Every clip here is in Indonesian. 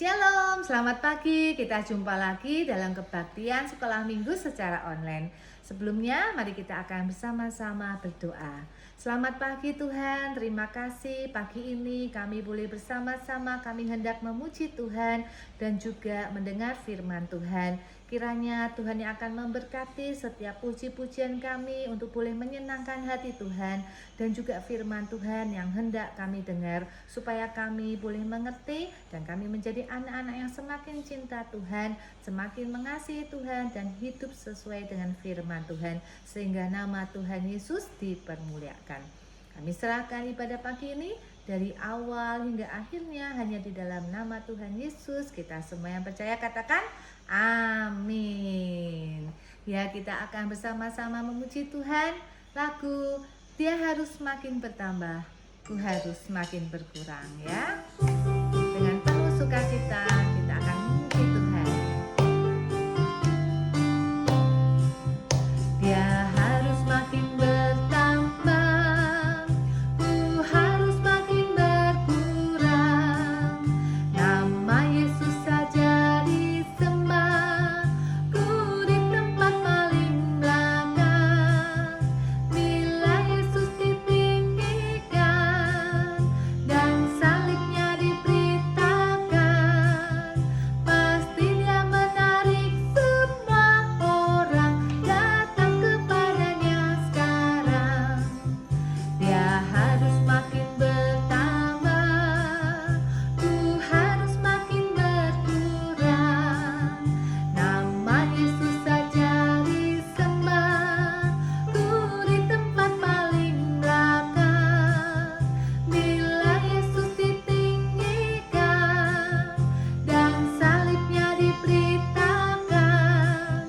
Shalom, selamat pagi. Kita jumpa lagi dalam kebaktian sekolah minggu secara online. Sebelumnya, mari kita akan bersama-sama berdoa. Selamat pagi Tuhan, terima kasih pagi ini kami boleh bersama-sama, kami hendak memuji Tuhan dan juga mendengar firman Tuhan. Kiranya Tuhan yang akan memberkati setiap puji-pujian kami untuk boleh menyenangkan hati Tuhan, dan juga firman Tuhan yang hendak kami dengar, supaya kami boleh mengerti dan kami menjadi anak-anak yang semakin cinta Tuhan, semakin mengasihi Tuhan dan hidup sesuai dengan firman Tuhan, sehingga nama Tuhan Yesus dipermuliakan. Kami serahkan ibadah pagi ini dari awal hingga akhirnya hanya di dalam nama Tuhan Yesus. Kita semua yang percaya katakan amin. Ya, kita akan bersama-sama memuji Tuhan. Lagu Dia Harus Makin Bertambah, Ku Harus Makin Berkurang, ya. Dengan penuh sukacita kita akan memuji Tuhan. Dia harus makin bertambah, ku harus makin berkurang. Nama Yesus saja disembah, ku di tempat paling belakang. Bila Yesus ditinggikan dan salibnya diberitakan, pasti Dia menarik semua orang datang kepadanya sekarang. Dia harus makin bertambah, ku harus makin berkurang. Nama Yesus saja disembah, ku di tempat paling belakang. Bila Yesus ditinggikan dan salibnya diberitakan,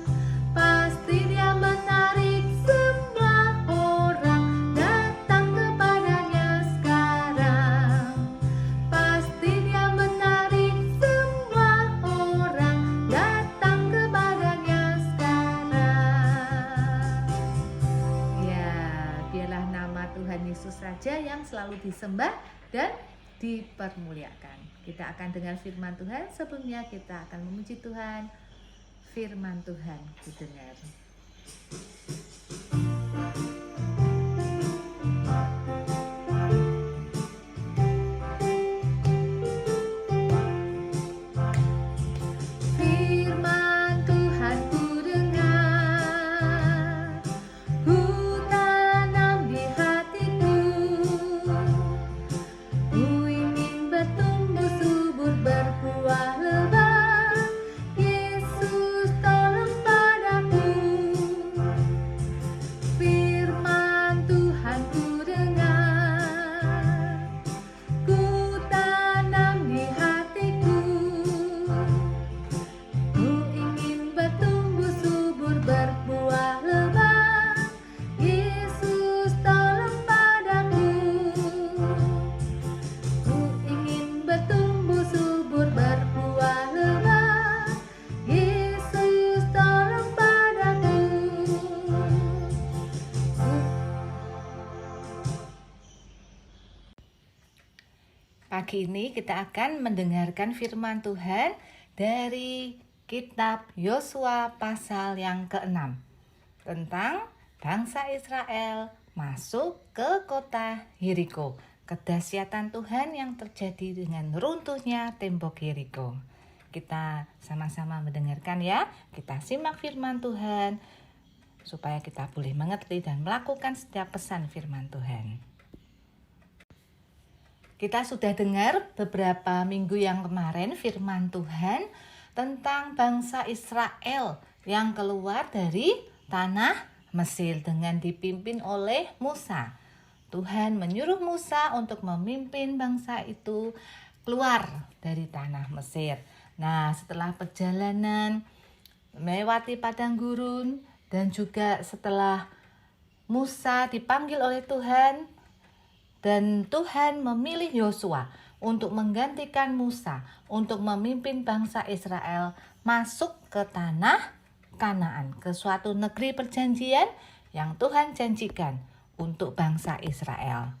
pasti Dia menarik semua orang datang kepadanya sekarang. Pasti Dia menarik semua orang datang kepadanya sekarang. Ya, biarlah nama Tuhan Yesus saja yang selalu disembah dan dipermuliakan. Kita akan dengar firman Tuhan. Sebelumnya kita akan memuji Tuhan. Firman Tuhan didengar. Firman Tuhan ku dengar, ku tanam di hatiku. Ku ingin bertumbuh subur, berbuah lebat. Yesus tolong padaku. Firman Tuhan ku dengar, ku tanam di hatiku. Ku ingin bertumbuh subur, berbuah lebat. Yesus tolong padaku. Ku ingin bertumbuh subur, berbuah lebat. Yesus tolong padaku. Pagi ini kita akan mendengarkan firman Tuhan dari kitab Yosua pasal yang ke-6 tentang bangsa Israel masuk ke kota Yeriko. Kedahsyatan Tuhan yang terjadi dengan runtuhnya tembok Yeriko. Kita sama-sama mendengarkan, ya. Kita simak firman Tuhan supaya kita boleh mengerti dan melakukan setiap pesan firman Tuhan. Kita sudah dengar beberapa minggu yang kemarin firman Tuhan tentang bangsa Israel yang keluar dari tanah Mesir dengan dipimpin oleh Musa. Tuhan menyuruh Musa untuk memimpin bangsa itu keluar dari tanah Mesir. Nah, setelah perjalanan melewati padang gurun dan juga setelah Musa dipanggil oleh Tuhan, dan Tuhan memilih Yosua untuk menggantikan Musa untuk memimpin bangsa Israel masuk ke tanah Kanaan, ke suatu negeri perjanjian yang Tuhan janjikan untuk bangsa Israel.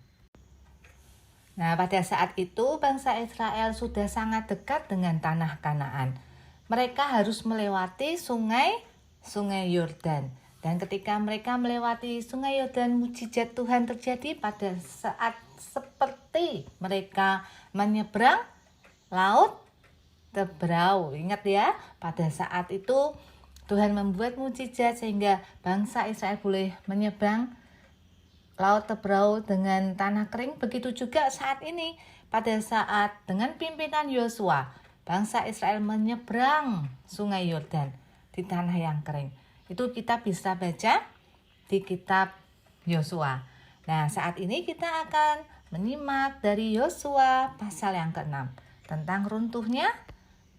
Nah, pada saat itu bangsa Israel sudah sangat dekat dengan tanah Kanaan. Mereka harus melewati Sungai Yordan. Dan ketika mereka melewati Sungai Yordan, mukjizat Tuhan terjadi pada saat seperti mereka menyeberang Laut Tebrau. Ingat ya, pada saat itu Tuhan membuat mukjizat sehingga bangsa Israel boleh menyeberang Laut Tebrau dengan tanah kering. Begitu juga saat ini, pada saat dengan pimpinan Yosua, bangsa Israel menyeberang Sungai Yordan di tanah yang kering. Itu kita bisa baca di kitab Yosua. Nah, saat ini kita akan menyimak dari Yosua pasal yang ke-6 tentang runtuhnya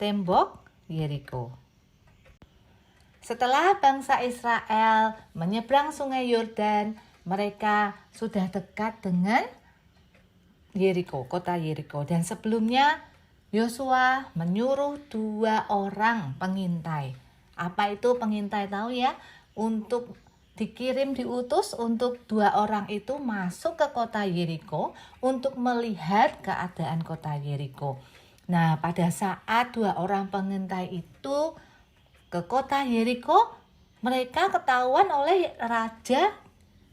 tembok Yeriko. Setelah bangsa Israel menyeberang Sungai Yordan, mereka sudah dekat dengan Yeriko, kota Yeriko. Dan sebelumnya Yosua menyuruh 2 orang pengintai. Apa itu pengintai, tahu ya? Untuk diutus untuk 2 orang itu masuk ke kota Yeriko untuk melihat keadaan kota Yeriko. Nah, pada saat 2 orang pengintai itu ke kota Yeriko, mereka ketahuan oleh raja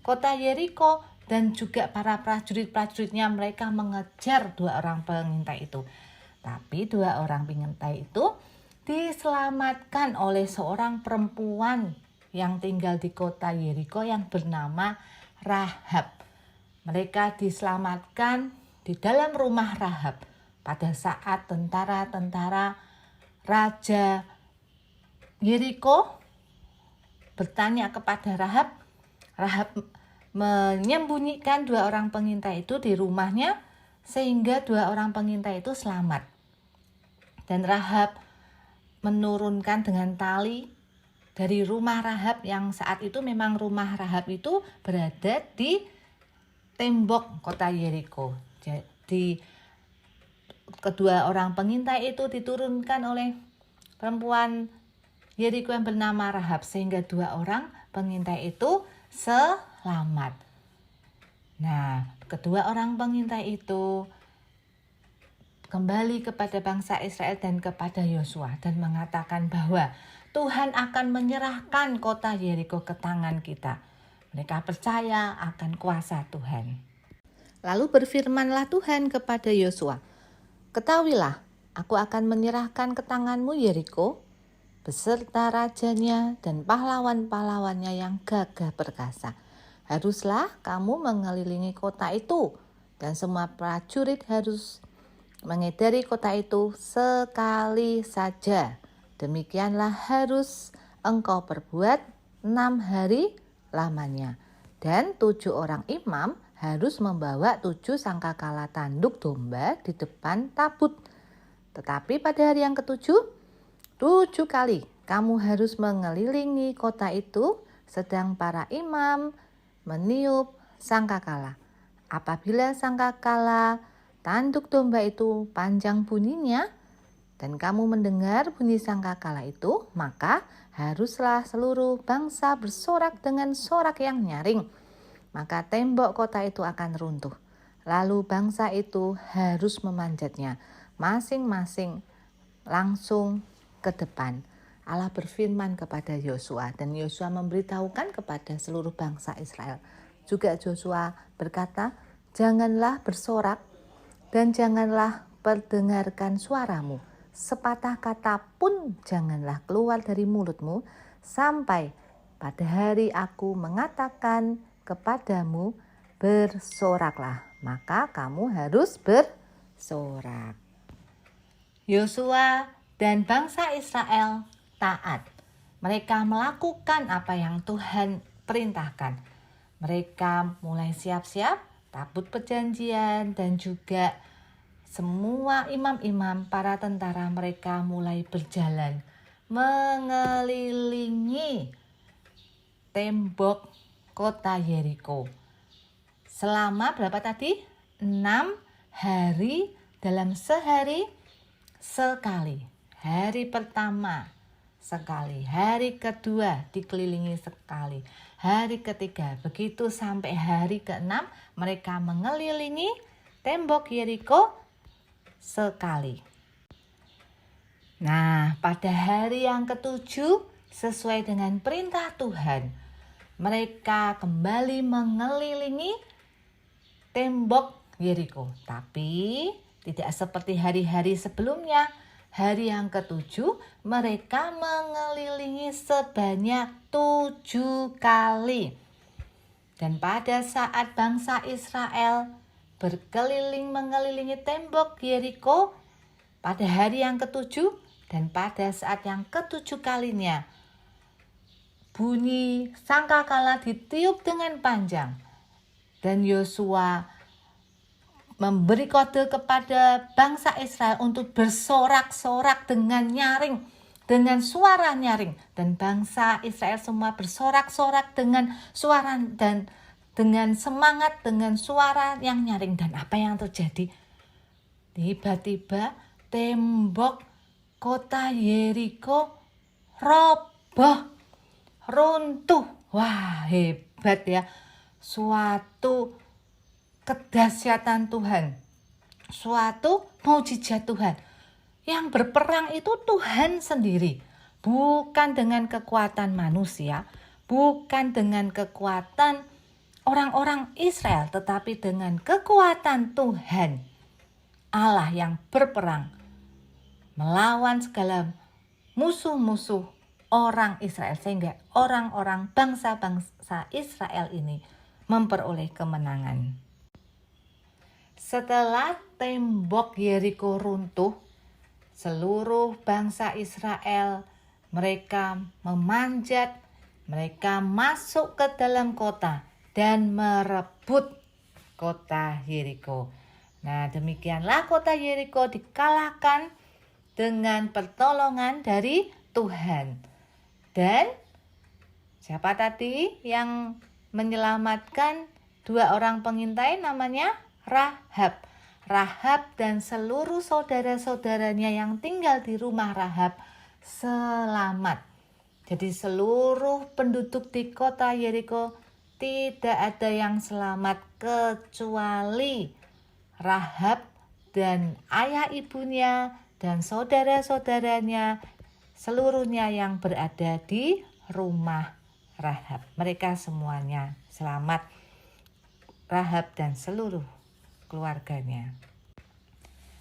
kota Yeriko dan juga para prajurit-prajuritnya. Mereka mengejar 2 orang pengintai itu. Tapi 2 orang pengintai itu diselamatkan oleh seorang perempuan yang tinggal di kota Yeriko yang bernama Rahab. Mereka diselamatkan di dalam rumah Rahab pada saat tentara-tentara Raja Yeriko bertanya kepada Rahab. Rahab menyembunyikan 2 orang pengintai itu di rumahnya sehingga 2 orang pengintai itu selamat. Dan Rahab menurunkan dengan tali dari rumah Rahab, yang saat itu memang rumah Rahab itu berada di tembok kota Yeriko. Jadi kedua orang pengintai itu diturunkan oleh perempuan Yeriko yang bernama Rahab sehingga 2 orang pengintai itu selamat. Nah, kedua orang pengintai itu kembali kepada bangsa Israel dan kepada Yosua dan mengatakan bahwa Tuhan akan menyerahkan kota Yeriko ke tangan kita. Mereka percaya akan kuasa Tuhan. Lalu berfirmanlah Tuhan kepada Yosua, "Ketahuilah, aku akan menyerahkan ke tanganmu Yeriko beserta rajanya dan pahlawan-pahlawannya yang gagah perkasa. Haruslah kamu mengelilingi kota itu, dan semua prajurit harus mengedari kota itu sekali saja. Demikianlah harus engkau perbuat 6 hari lamanya. Dan 7 orang imam harus membawa 7 sangkakala tanduk domba di depan tabut. Tetapi pada hari yang ke-7, 7 kali kamu harus mengelilingi kota itu sedang para imam meniup sangkakala. Apabila sangkakala tanduk domba itu panjang bunyinya dan kamu mendengar bunyi sangkakala itu, maka haruslah seluruh bangsa bersorak dengan sorak yang nyaring. Maka tembok kota itu akan runtuh. Lalu bangsa itu harus memanjatnya masing-masing langsung ke depan. Allah berfirman kepada Yosua dan Yosua memberitahukan kepada seluruh bangsa Israel. Juga Yosua berkata, "Janganlah bersorak dan janganlah perdengarkan suaramu. Sepatah kata pun janganlah keluar dari mulutmu sampai pada hari aku mengatakan kepadamu, bersoraklah, maka kamu harus bersorak." Yosua dan bangsa Israel taat. Mereka melakukan apa yang Tuhan perintahkan. Mereka mulai siap-siap tabut perjanjian dan juga semua imam-imam para tentara mereka mulai berjalan mengelilingi tembok kota Yeriko. Selama berapa tadi? 6 hari, dalam sehari sekali. Hari pertama sekali, hari kedua dikelilingi sekali, hari ketiga, begitu sampai hari ke-6 mereka mengelilingi tembok Yeriko sekali. Nah, pada hari yang ketujuh, sesuai dengan perintah Tuhan, mereka kembali mengelilingi tembok Yeriko. Tapi tidak seperti hari-hari sebelumnya. Hari yang ketujuh, mereka mengelilingi sebanyak 7 kali. Dan pada saat bangsa Israel berkeliling mengelilingi tembok Yeriko pada hari yang ketujuh, dan pada saat yang ketujuh kalinya, bunyi sangkakala ditiup dengan panjang. Dan Yosua memberi kode kepada bangsa Israel untuk bersorak-sorak dengan nyaring, dengan suara nyaring. Dan bangsa Israel semua bersorak-sorak dengan suara dan dengan semangat, dengan suara yang nyaring. Dan apa yang terjadi? Tiba-tiba tembok kota Yeriko roboh, runtuh. Wah, hebat ya. Suatu kedahsyatan Tuhan, suatu mukjizat Tuhan. Yang berperang itu Tuhan sendiri, bukan dengan kekuatan manusia, bukan dengan kekuatan orang-orang Israel, tetapi dengan kekuatan Tuhan Allah yang berperang melawan segala musuh-musuh orang Israel, sehingga orang-orang bangsa-bangsa Israel ini memperoleh kemenangan. Setelah tembok Yeriko runtuh, seluruh bangsa Israel mereka memanjat, mereka masuk ke dalam kota dan merebut kota Yeriko. Nah, demikianlah kota Yeriko dikalahkan dengan pertolongan dari Tuhan. Dan siapa tadi yang menyelamatkan 2 orang pengintai? Namanya Rahab. Rahab dan seluruh saudara-saudaranya yang tinggal di rumah Rahab selamat. Jadi seluruh penduduk di kota Yeriko tidak ada yang selamat kecuali Rahab dan ayah ibunya dan saudara-saudaranya, seluruhnya yang berada di rumah Rahab. Mereka semuanya selamat, Rahab dan seluruh keluarganya.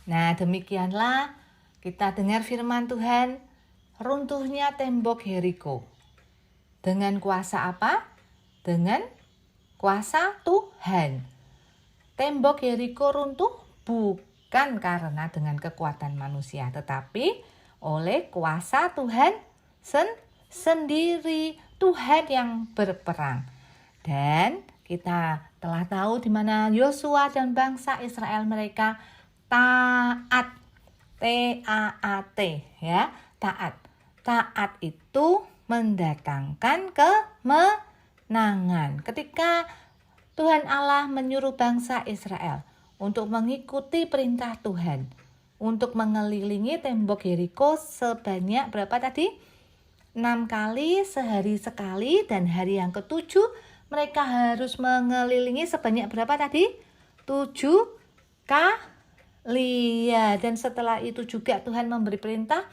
Nah, demikianlah kita dengar firman Tuhan, runtuhnya tembok Yeriko. Dengan kuasa apa? Dengan kuasa Tuhan. Tembok Yeriko runtuh bukan karena dengan kekuatan manusia, tetapi oleh kuasa Tuhan sendiri. Tuhan yang berperang. Dan kita telah tahu di mana Yosua dan bangsa Israel mereka taat. T-A-A-T ya, taat. Taat itu mendatangkan kemenangan. Ketika Tuhan Allah menyuruh bangsa Israel untuk mengikuti perintah Tuhan, untuk mengelilingi tembok Yeriko sebanyak berapa tadi? 6 kali sehari sekali, dan hari yang ketujuh mereka harus mengelilingi sebanyak berapa tadi? 7 kali ya. Dan setelah itu juga Tuhan memberi perintah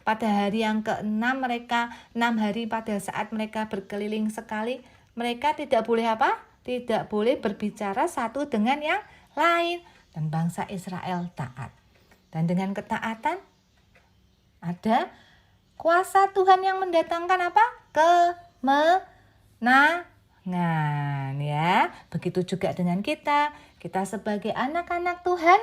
pada hari yang ke-6 mereka 6 hari pada saat mereka berkeliling sekali, mereka tidak boleh apa? Tidak boleh berbicara satu dengan yang lain. Dan bangsa Israel taat. Dan dengan ketaatan ada kuasa Tuhan yang mendatangkan apa? Kemenangan ya. Begitu juga dengan kita. Kita sebagai anak-anak Tuhan,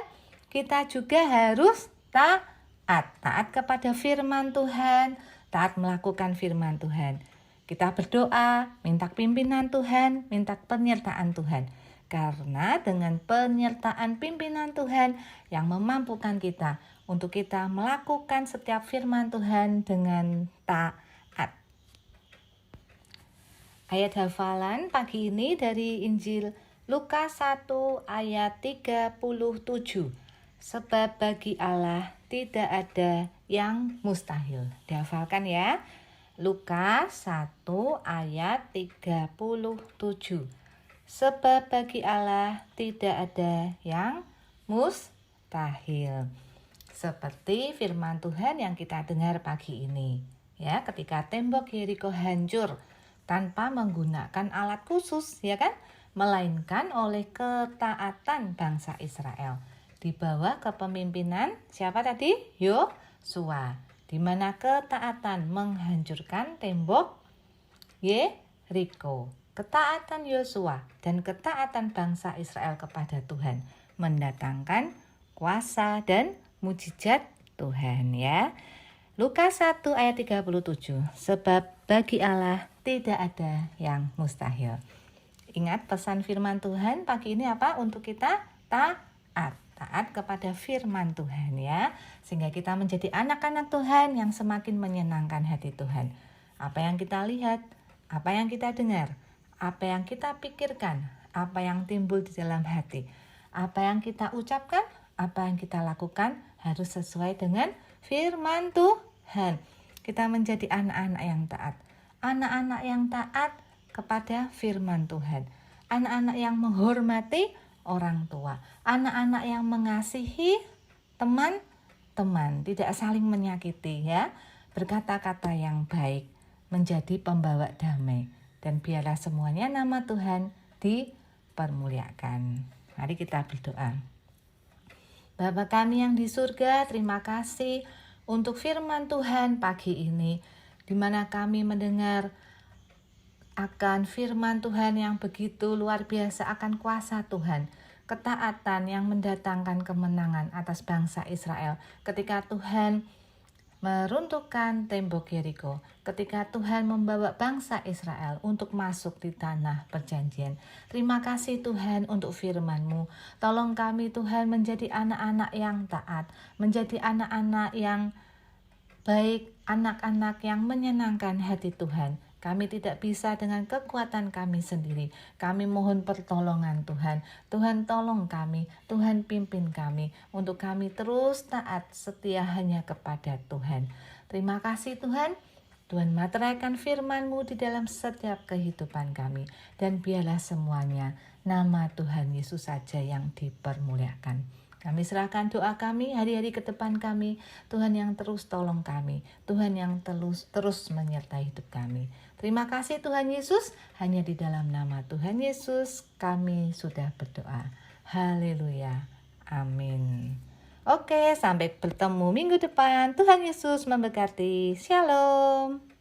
kita juga harus taat. Taat kepada firman Tuhan, taat melakukan firman Tuhan. Kita berdoa, minta pimpinan Tuhan, minta penyertaan Tuhan. Karena dengan penyertaan pimpinan Tuhan yang memampukan kita untuk kita melakukan setiap firman Tuhan dengan taat. Ayat hafalan pagi ini dari Injil Lukas 1 ayat 37. Sebab bagi Allah tidak ada yang mustahil. Dihafalkan ya. Lukas 1 ayat 37. Sebab bagi Allah tidak ada yang mustahil. Seperti firman Tuhan yang kita dengar pagi ini. Ya, ketika tembok Yeriko hancur tanpa menggunakan alat khusus, ya kan? Melainkan oleh ketaatan bangsa Israel. Di bawah kepemimpinan siapa tadi? Yosua. Di mana ketaatan menghancurkan tembok Yeriko. Ketaatan Yosua dan ketaatan bangsa Israel kepada Tuhan mendatangkan kuasa dan mujizat Tuhan, ya. Lukas 1 ayat 37. Sebab bagi Allah tidak ada yang mustahil. Ingat pesan firman Tuhan pagi ini apa? Untuk kita taat kepada firman Tuhan, ya. Sehingga kita menjadi anak-anak Tuhan yang semakin menyenangkan hati Tuhan. Apa yang kita lihat, apa yang kita dengar, apa yang kita pikirkan, apa yang timbul di dalam hati, apa yang kita ucapkan, apa yang kita lakukan harus sesuai dengan firman Tuhan. Kita menjadi anak-anak yang taat. Anak-anak yang taat kepada firman Tuhan. Anak-anak yang menghormati orang tua. Anak-anak yang mengasihi teman-teman, tidak saling menyakiti, ya. Berkata-kata yang baik, menjadi pembawa damai. Dan biarlah semuanya nama Tuhan dipermuliakan. Mari kita berdoa. Bapa kami yang di surga, terima kasih untuk firman Tuhan pagi ini, di mana kami mendengar akan firman Tuhan yang begitu luar biasa, akan kuasa Tuhan, ketaatan yang mendatangkan kemenangan atas bangsa Israel ketika Tuhan meruntuhkan tembok Yeriko, ketika Tuhan membawa bangsa Israel untuk masuk di tanah perjanjian. Terima kasih Tuhan untuk firman-Mu. Tolong kami Tuhan menjadi anak-anak yang taat, menjadi anak-anak yang baik, anak-anak yang menyenangkan hati Tuhan. Kami tidak bisa dengan kekuatan kami sendiri. Kami mohon pertolongan Tuhan. Tuhan tolong kami, Tuhan pimpin kami, untuk kami terus taat setia hanya kepada Tuhan. Terima kasih Tuhan. Tuhan materaikan firman-Mu di dalam setiap kehidupan kami. Dan biarlah semuanya nama Tuhan Yesus saja yang dipermuliakan. Kami serahkan doa kami hari-hari ke depan kami. Tuhan yang terus tolong kami. Tuhan yang terus menyertai hidup kami. Terima kasih Tuhan Yesus. Hanya di dalam nama Tuhan Yesus kami sudah berdoa. Haleluya. Amin. Oke, sampai bertemu minggu depan. Tuhan Yesus memberkati. Shalom.